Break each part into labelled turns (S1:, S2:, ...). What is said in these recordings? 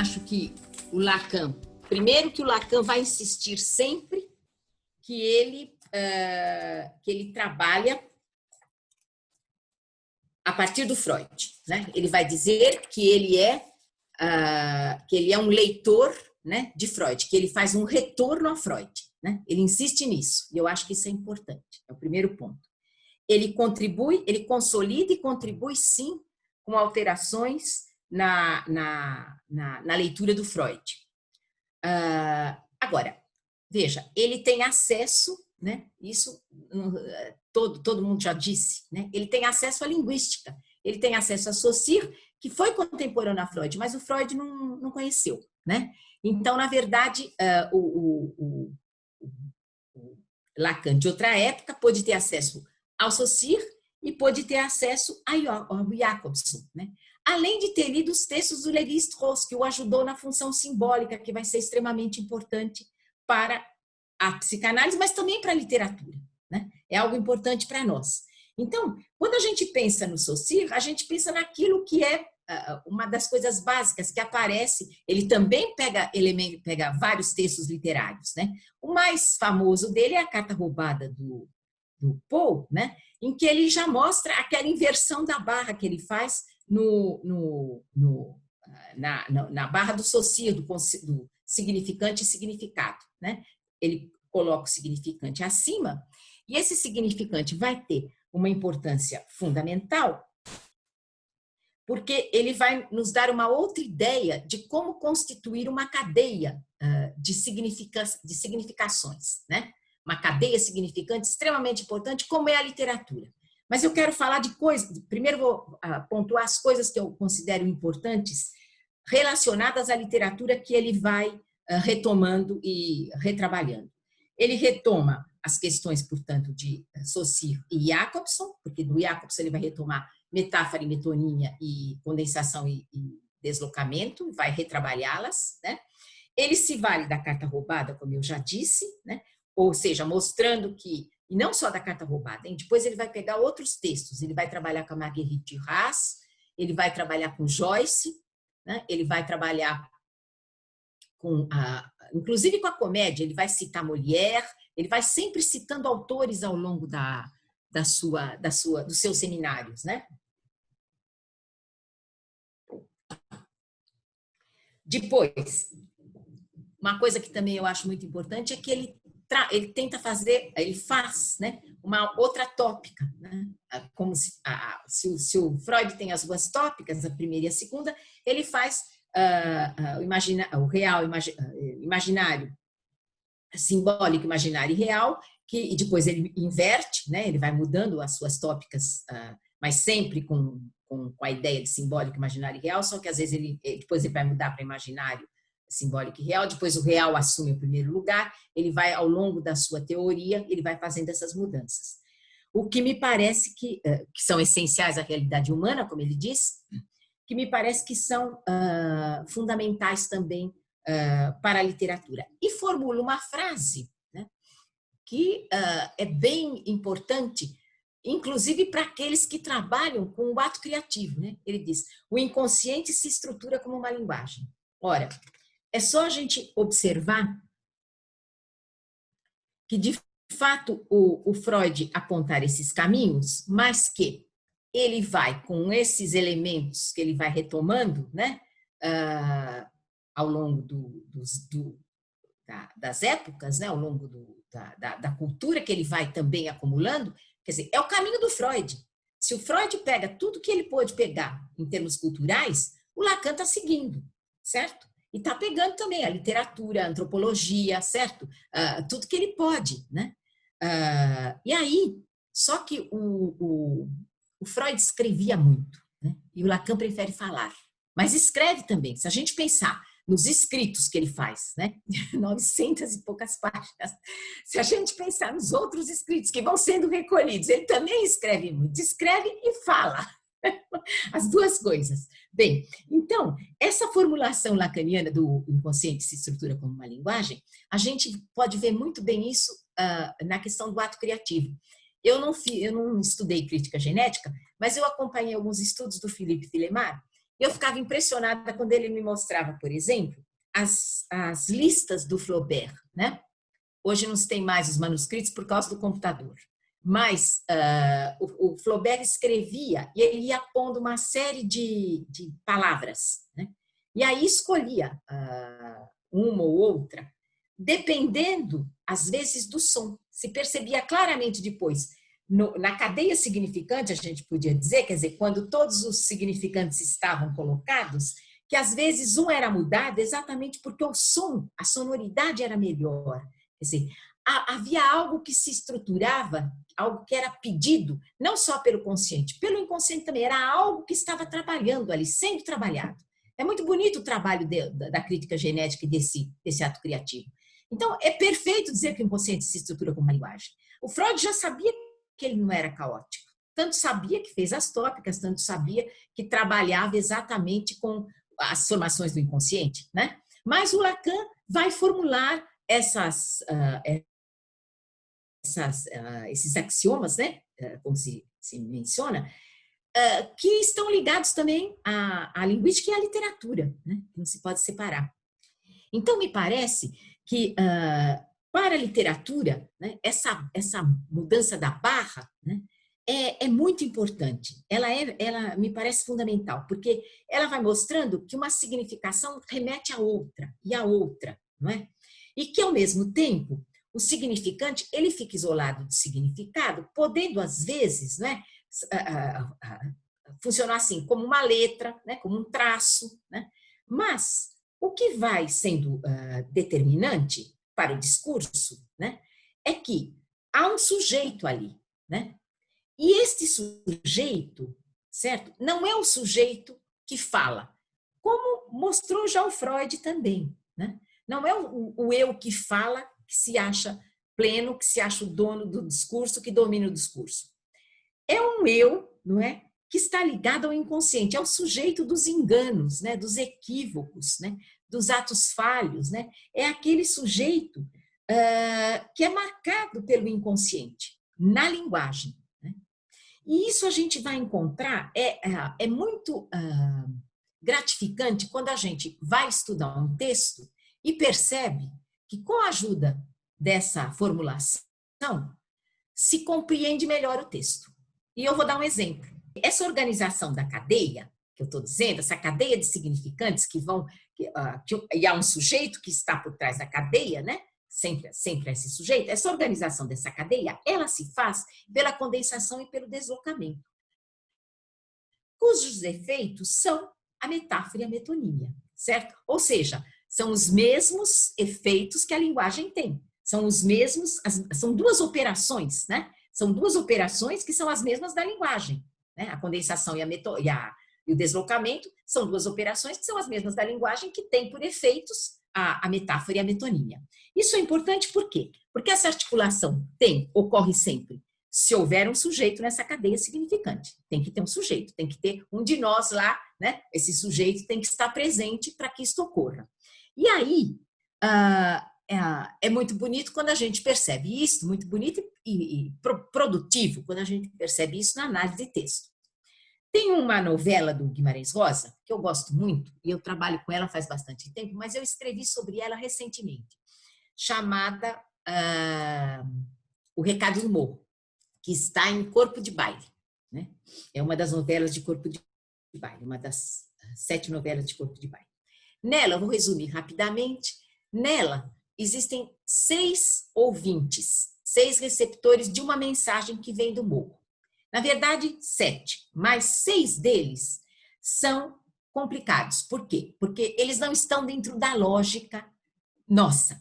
S1: acho que o Lacan, primeiro que o Lacan vai insistir sempre que ele trabalha a partir do Freud, né? Ele vai dizer que ele é um leitor, né, de Freud, que ele faz um retorno a Freud, né? Ele insiste nisso, e eu acho que isso é importante, é o primeiro ponto. Ele contribui, ele consolida e contribui, sim, com alterações na leitura do Freud. Agora, veja, ele tem acesso, né? Isso todo mundo já disse, né? Ele tem acesso à linguística, ele tem acesso a Saussure, que foi contemporâneo a Freud, mas o Freud não conheceu, né? Então, na verdade, o Lacan, de outra época, pôde ter acesso ao Saussure e pôde ter acesso ao Jacobson, né? Além de ter lido os textos do Lévi-Strauss, que o ajudou na função simbólica, que vai ser extremamente importante para a psicanálise, mas também para a literatura, né? É algo importante para nós. Então, quando a gente pensa no Saussure, a gente pensa naquilo que é uma das coisas básicas que aparece. Ele também pega vários textos literários, né? O mais famoso dele é a Carta Roubada do Poe, né? Em que ele já mostra aquela inversão da barra que ele faz na barra do Saussure, do significante e significado, né? Ele coloca o significante acima, e esse significante vai ter uma importância fundamental, porque ele vai nos dar uma outra ideia de como constituir uma cadeia de significações, né? Uma cadeia significante extremamente importante, como é a literatura. Mas eu quero falar de coisas, primeiro vou pontuar as coisas que eu considero importantes relacionadas à literatura que ele vai retomando e retrabalhando. Ele retoma as questões, portanto, de Saussure e Jacobson, porque do Jacobson ele vai retomar metáfora e metonímia e condensação e deslocamento, vai retrabalhá-las, né? Ele se vale da Carta Roubada, como eu já disse, né? Ou seja, mostrando que, e não só da Carta Roubada, hein? Depois ele vai pegar outros textos, ele vai trabalhar com a Marguerite Duras, ele vai trabalhar com Joyce, né? Ele vai trabalhar inclusive com a comédia, ele vai citar Molière, ele vai sempre citando autores ao longo dos seus seminários, né? Depois, uma coisa que também eu acho muito importante é que ele faz, né, uma outra tópica, né? Como se o Freud tem as duas tópicas, a primeira e a segunda, ele faz o real, imaginário, simbólico, imaginário e real, e depois ele inverte, né? Ele vai mudando as suas tópicas, mas sempre com a ideia de simbólico, imaginário e real, só que às vezes depois ele vai mudar para imaginário, simbólico e real, depois o real assume o primeiro lugar, ele vai, ao longo da sua teoria, ele vai fazendo essas mudanças. O que me parece que são essenciais à realidade humana, como ele diz, que me parece que são fundamentais também para a literatura. E formula uma frase, né, que é bem importante, inclusive para aqueles que trabalham com o ato criativo, né? Ele diz: o inconsciente se estrutura como uma linguagem. Ora, é só a gente observar que, de fato, o Freud apontar esses caminhos, mas que ele vai, com esses elementos que ele vai retomando, né, ao longo das épocas, né, ao longo da cultura que ele vai também acumulando, quer dizer, é o caminho do Freud. Se o Freud pega tudo que ele pôde pegar em termos culturais, o Lacan está seguindo, certo? E está pegando também a literatura, a antropologia, certo? Tudo que ele pode, né? E aí, só que o Freud escrevia muito, né? E o Lacan prefere falar, mas escreve também. Se a gente pensar nos escritos que ele faz, né? 900 e poucas páginas. Se a gente pensar nos outros escritos que vão sendo recolhidos, ele também escreve muito, escreve e fala. As duas coisas. Bem, então, essa formulação lacaniana do inconsciente se estrutura como uma linguagem, a gente pode ver muito bem isso na questão do ato criativo. Eu não estudei crítica genética, mas eu acompanhei alguns estudos do Philippe Villemar, Eu ficava impressionada quando ele me mostrava, por exemplo, as listas do Flaubert, né? Hoje não se tem mais os manuscritos por causa do computador. Mas o Flaubert escrevia e ele ia pondo uma série de palavras, né? E aí escolhia uma ou outra, dependendo, às vezes, do som. Se percebia claramente depois. Na cadeia significante, a gente podia dizer, quer dizer, quando todos os significantes estavam colocados, que às vezes um era mudado exatamente porque o som, a sonoridade era melhor. Quer dizer, havia algo que se estruturava, algo que era pedido, não só pelo consciente, pelo inconsciente também, era algo que estava trabalhando ali, sendo trabalhado. É muito bonito o trabalho da crítica genética e desse ato criativo. Então, é perfeito dizer que o inconsciente se estrutura como uma linguagem. O Freud já sabia que ele não era caótico, tanto sabia que fez as tópicas, tanto sabia que trabalhava exatamente com as formações do inconsciente, né? Mas o Lacan vai formular esses axiomas, né, como se menciona, que estão ligados também à linguística e à literatura, né, que não se pode separar. Então, me parece que, para a literatura, né, essa mudança da barra, né, é muito importante. Ela me parece fundamental, porque ela vai mostrando que uma significação remete a outra, e a outra, não é? E que, ao mesmo tempo, o significante, ele fica isolado do significado, podendo, às vezes, né, funcionar assim, como uma letra, né, como um traço, né? Mas o que vai sendo determinante para o discurso, né, é que há um sujeito ali, né? E este sujeito, certo? Não é o sujeito que fala, como mostrou já o Freud também, né? Não é o eu que fala, que se acha pleno, que se acha o dono do discurso, que domina o discurso. É um eu, não é? Que está ligado ao inconsciente, é o sujeito dos enganos, né? Dos equívocos, né? Dos atos falhos, né? É aquele sujeito que é marcado pelo inconsciente, na linguagem. Né? E isso a gente vai encontrar, é muito gratificante quando a gente vai estudar um texto e percebe que, com a ajuda dessa formulação, se compreende melhor o texto. E eu vou dar um exemplo. Essa organização da cadeia, que eu estou dizendo, essa cadeia de significantes e há um sujeito que está por trás da cadeia, né? Sempre esse sujeito, essa organização dessa cadeia, ela se faz pela condensação e pelo deslocamento, cujos efeitos são a metáfora e a metonímia, certo? Ou seja, são os mesmos efeitos que a linguagem tem. São os mesmos, são duas operações, né? São duas operações que são as mesmas da linguagem. Né? A condensação e o deslocamento são duas operações que são as mesmas da linguagem, que têm por efeitos a metáfora e a metonímia. Isso é importante por quê? Porque essa articulação ocorre sempre se houver um sujeito nessa cadeia significante. Tem que ter um sujeito, tem que ter um de nós lá, né? Esse sujeito tem que estar presente para que isto ocorra. E aí, é muito bonito quando a gente percebe isso, muito bonito e produtivo quando a gente percebe isso na análise de texto. Tem uma novela do Guimarães Rosa, que eu gosto muito, e eu trabalho com ela faz bastante tempo, mas eu escrevi sobre ela recentemente, chamada O Recado do Morro, que está em Corpo de Baile. Né? É uma das novelas de Corpo de Baile, uma das 7 novelas de Corpo de Baile. Nela, eu vou resumir rapidamente, nela existem 6 ouvintes, 6 receptores de uma mensagem que vem do morro. Na verdade, 7, mas 6 deles são complicados. Por quê? Porque eles não estão dentro da lógica nossa,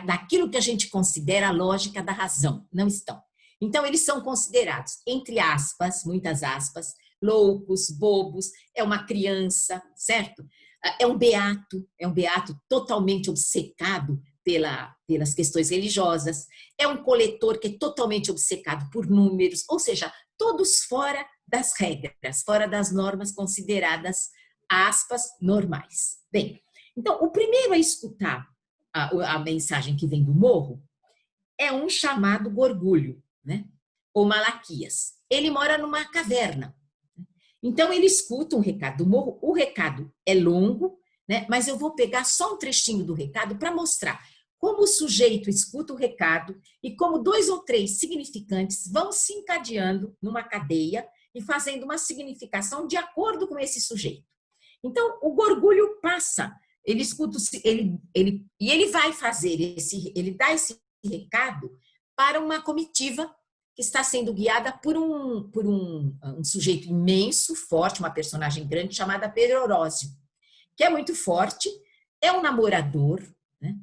S1: daquilo que a gente considera a lógica da razão. Não estão. Então, eles são considerados, entre aspas, muitas aspas, loucos, bobos, é uma criança, certo? É um beato totalmente obcecado pelas questões religiosas, é um coletor que é totalmente obcecado por números, ou seja, todos fora das regras, fora das normas consideradas, aspas, normais. Bem, então, o primeiro a escutar a mensagem que vem do morro é um chamado Gorgulho, né? Ou Malaquias. Ele mora numa caverna. Então, ele escuta um recado do morro, o recado é longo, né? Mas eu vou pegar só um trechinho do recado para mostrar como o sujeito escuta o recado e como 2 ou 3 significantes vão se encadeando numa cadeia e fazendo uma significação de acordo com esse sujeito. Então, o gorgulho passa, ele escuta, e ele vai fazer ele dá esse recado para uma comitiva que está sendo guiada por um sujeito imenso, forte, uma personagem grande chamada Pedrorósio, que é muito forte, é um namorador, né,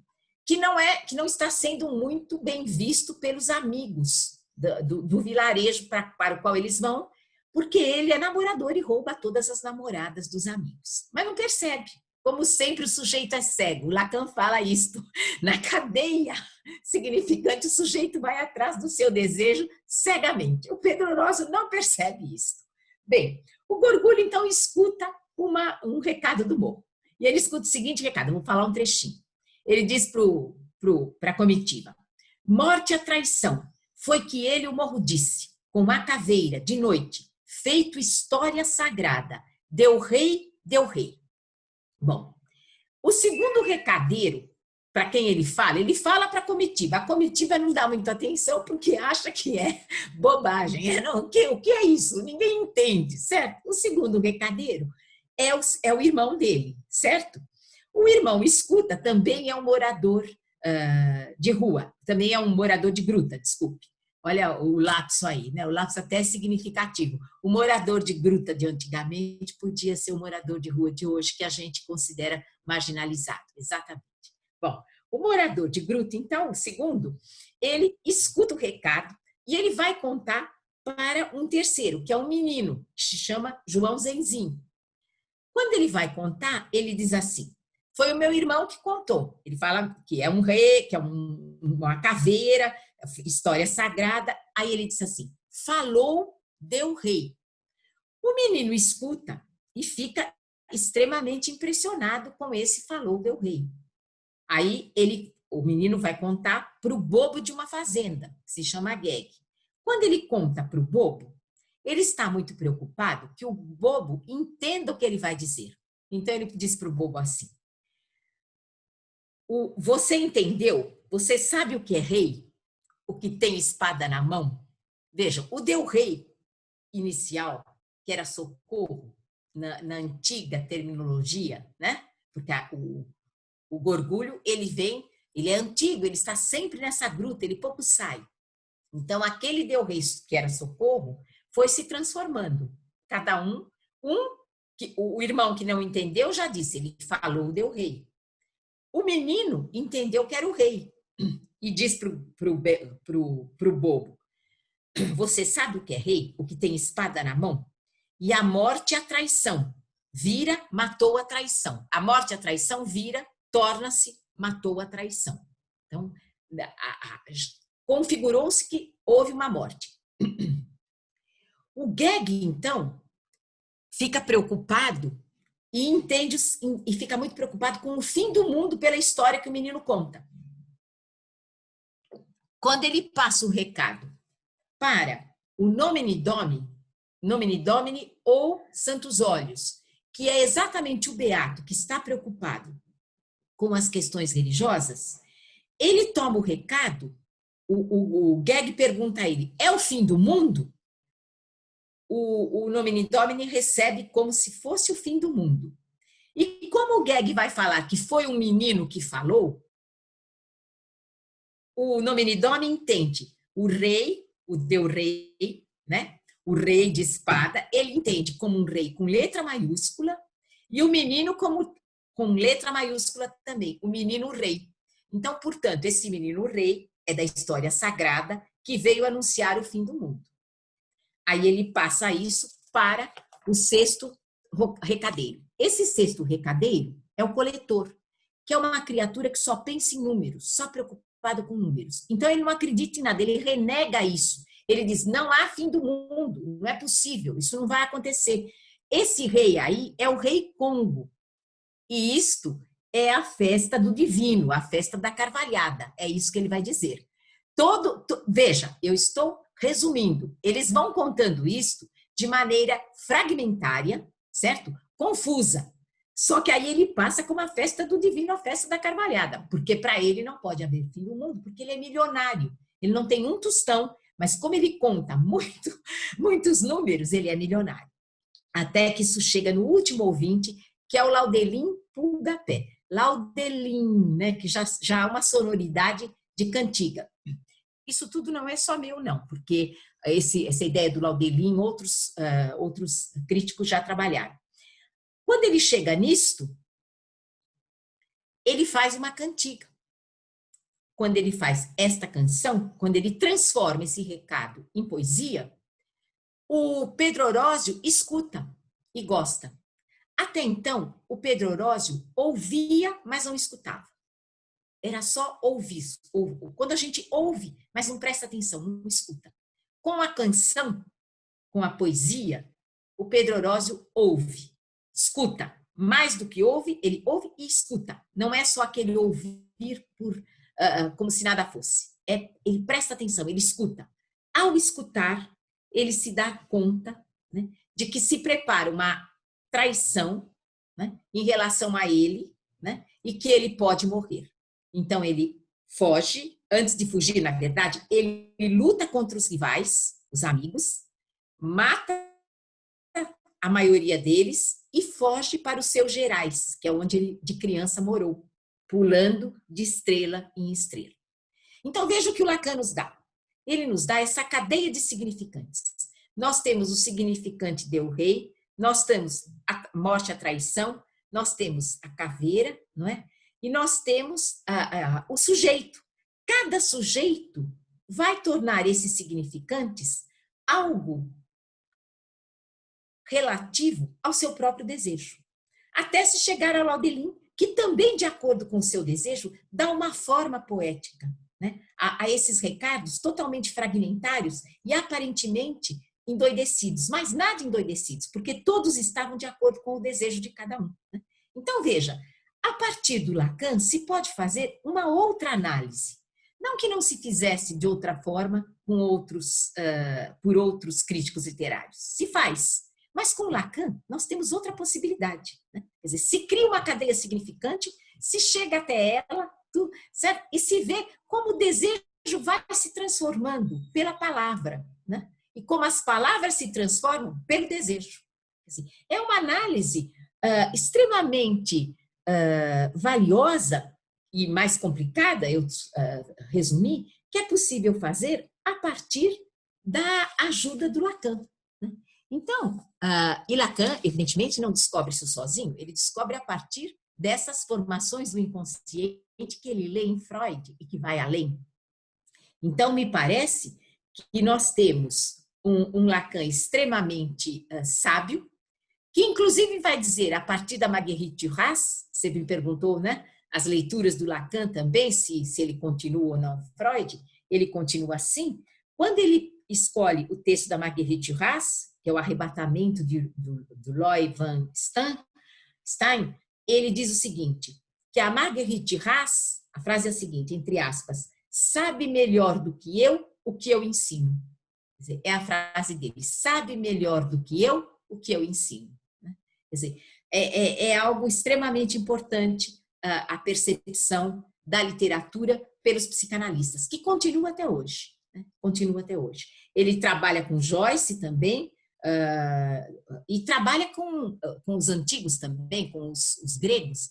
S1: que não está sendo muito bem visto pelos amigos do vilarejo para o qual eles vão, porque ele é namorador e rouba todas as namoradas dos amigos. Mas não percebe. Como sempre, o sujeito é cego. Lacan fala isto. Na cadeia significante, o sujeito vai atrás do seu desejo cegamente. O Pedrorósio não percebe isso. Bem, o gorgulho, então, escuta um recado do morro. E ele escuta o seguinte recado, vou falar um trechinho. Ele diz para a comitiva: morte à traição, foi que ele o morro disse, com uma caveira, de noite, feito história sagrada, deu rei, deu rei. Bom, o segundo recadeiro, para quem ele fala para a comitiva não dá muita atenção porque acha que é bobagem, o que é isso? Ninguém entende, certo? O segundo recadeiro é o irmão dele, certo? O irmão escuta, também é um morador de rua, também é um morador de gruta, desculpe. Olha o lapso aí, né? O lapso até é significativo. O morador de gruta de antigamente podia ser o morador de rua de hoje, que a gente considera marginalizado, exatamente. Bom, o morador de gruta, então, o segundo, ele escuta o recado e ele vai contar para um terceiro, que é um menino, que se chama João Zenzinho. Quando ele vai contar, ele diz assim: foi o meu irmão que contou. Ele fala que é um rei, que é uma caveira, história sagrada. Aí ele diz assim: falou, deu rei. O menino escuta e fica extremamente impressionado com esse falou, deu rei. Aí o menino vai contar para o bobo de uma fazenda, que se chama Geg. Quando ele conta para o bobo, ele está muito preocupado que o bobo entenda o que ele vai dizer. Então ele diz para o bobo assim: você entendeu? Você sabe o que é rei? O que tem espada na mão? Veja, o deu rei inicial, que era socorro, na antiga terminologia, né? Porque o gorgulho, ele é antigo, ele está sempre nessa gruta, ele pouco sai. Então, aquele deu rei, que era socorro, foi se transformando. Cada o irmão que não entendeu já disse, ele falou, deu rei. O menino entendeu que era o rei e diz pro bobo: você sabe o que é rei? O que tem espada na mão? E a morte e a traição. Vira, matou a traição. A morte e a traição vira, torna-se, matou a traição. Então, configurou-se que houve uma morte. O Geg, então, fica preocupado e fica muito preocupado com o fim do mundo pela história que o menino conta. Quando ele passa o recado para o Nomine Domini ou Santos Olhos, que é exatamente o beato que está preocupado com as questões religiosas, ele toma o recado, o Geg pergunta a ele: é o fim do mundo? O Nomine Domini recebe como se fosse o fim do mundo. E como o Geg vai falar que foi um menino que falou, o Nomine Domini entende o rei, o deu rei, né? O rei de espada, ele entende como um rei com letra maiúscula e o menino como com letra maiúscula também, o menino rei. Então, portanto, esse menino rei é da história sagrada que veio anunciar o fim do mundo. Aí ele passa isso para o sexto recadeiro. Esse sexto recadeiro é o coletor, que é uma criatura que só pensa em números, só preocupado com números. Então ele não acredita em nada, ele renega isso. Ele diz: não há fim do mundo, não é possível, isso não vai acontecer. Esse rei aí é o rei Congo. E isto é a festa do divino, a festa da carvalhada. É isso que ele vai dizer. Veja, eu estou resumindo. Eles vão contando isto de maneira fragmentária, certo? Confusa. Só que aí ele passa como a festa do divino, a festa da carvalhada, porque para ele não pode haver fim do mundo, porque ele é milionário. Ele não tem um tostão, mas como ele conta muitos números, ele é milionário. Até que isso chega no último ouvinte, que é o Laudelin Pulgapé. Laudelin, né, que já há uma sonoridade de cantiga. Isso tudo não é só meu, não, porque essa ideia do Laudelin, outros críticos já trabalharam. Quando ele chega nisto, ele faz uma cantiga. Quando ele faz esta canção, quando ele transforma esse recado em poesia, o Pedro Orosio escuta e gosta. Até então, o Pedro Orosio ouvia, mas não escutava. Era só ouvir. Quando a gente ouve, mas não presta atenção, não escuta. Com a canção, com a poesia, o Pedro Orosio ouve, escuta. Mais do que ouve, ele ouve e escuta. Não é só aquele ouvir como se nada fosse. Ele presta atenção, ele escuta. Ao escutar, ele se dá conta, né, de que se prepara uma traição, né, em relação a ele, né, e que ele pode morrer. Então, ele foge. Antes de fugir, na verdade, ele luta contra os rivais, os amigos, mata a maioria deles e foge para os seus Gerais, que é onde ele, de criança, morou, pulando de estrela em estrela. Então, veja o que o Lacan nos dá. Ele nos dá essa cadeia de significantes. Nós temos o significante del rei, nós temos a morte, a traição, nós temos a caveira, não é? E nós temos o sujeito. Cada sujeito vai tornar esses significantes algo relativo ao seu próprio desejo. Até se chegar a Laudelin, que também, de acordo com o seu desejo, dá uma forma poética, né, a esses recados totalmente fragmentários e aparentemente endoidecidos, mas nada endoidecidos, porque todos estavam de acordo com o desejo de cada um. Né? Então, veja, a partir do Lacan se pode fazer uma outra análise. Não que não se fizesse de outra forma por outros críticos literários. Se faz. Mas com Lacan, nós temos outra possibilidade. Né? Quer dizer, se cria uma cadeia significante, se chega até ela, certo? E se vê como o desejo vai se transformando pela palavra, né? E como as palavras se transformam pelo desejo. Assim, é uma análise extremamente valiosa e mais complicada, eu resumi, que é possível fazer a partir da ajuda do Lacan. Né? Então, e Lacan, evidentemente, não descobre isso sozinho, ele descobre a partir dessas formações do inconsciente que ele lê em Freud e que vai além. Então, me parece que nós temos um Lacan extremamente sábio, que inclusive vai dizer, a partir da Marguerite Duras, você me perguntou, né, as leituras do Lacan também, se ele continua ou não Freud, ele continua assim. Quando ele escolhe o texto da Marguerite Duras, que é o arrebatamento do Loy van Stein, ele diz o seguinte, que a Marguerite Duras, a frase é a seguinte, entre aspas, sabe melhor do que eu o que eu ensino. Quer dizer, é a frase dele, sabe melhor do que eu o que eu ensino. Quer dizer, é algo extremamente importante a percepção da literatura pelos psicanalistas, que continua até hoje. Né? Continua até hoje. Ele trabalha com Joyce também, e trabalha com os antigos também, com os gregos,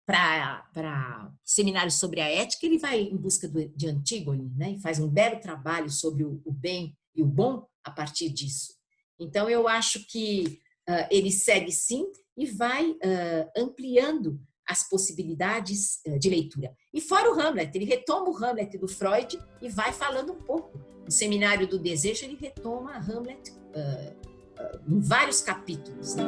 S1: para seminários sobre a ética, ele vai em busca de Antígone, né? E faz um belo trabalho sobre o bem e o bom a partir disso. Então, eu acho que ele segue sim e vai ampliando as possibilidades de leitura. E fora o Hamlet, ele retoma o Hamlet do Freud e vai falando um pouco. No Seminário do Desejo, ele retoma Hamlet em vários capítulos. Né?